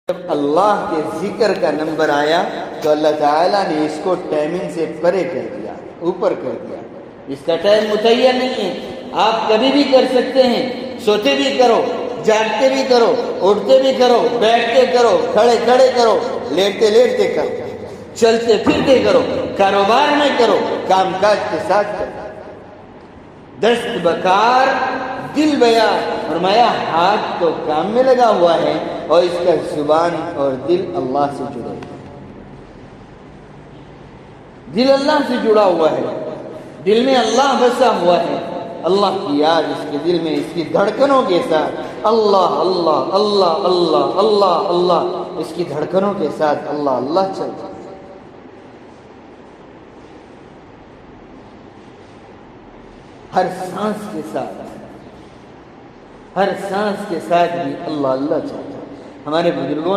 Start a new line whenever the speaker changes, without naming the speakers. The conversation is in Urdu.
جب اللہ کے ذکر کا نمبر آیا تو اللہ تعالیٰ نے اس کو ٹائمنگ سے پرے کر دیا، اوپر کر دیا۔ اس کا ٹائم متعین نہیں ہے، آپ کبھی بھی کر سکتے ہیں، سوتے بھی کرو، جاگتے بھی کرو، اٹھتے بھی کرو، بیٹھتے کرو، کھڑے کھڑے کرو، لیٹتے لیٹتے کرو، چلتے پھرتے کرو، کاروبار میں کرو، کام کاج کے ساتھ کرو۔ دست بکار دل بیار، فرمایا ہاتھ تو کام میں لگا ہوا ہے اور اس کا زبان اور دل اللہ سے جڑا ہوا ہے۔ دل اللہ سے جڑا ہوا ہے، دل میں اللہ بسا ہوا ہے، اللہ کی یاد اس کے دل میں، اس کی دھڑکنوں کے ساتھ اللہ اللہ اللہ اللہ اللہ اللہ، اس کی دھڑکنوں کے ساتھ اللہ اللہ چلتا ہے۔ ہر سانس کے ساتھ، ہر سانس کے ساتھ بھی اللہ اللہ چلتا ہے۔ ہمارے بزرگوں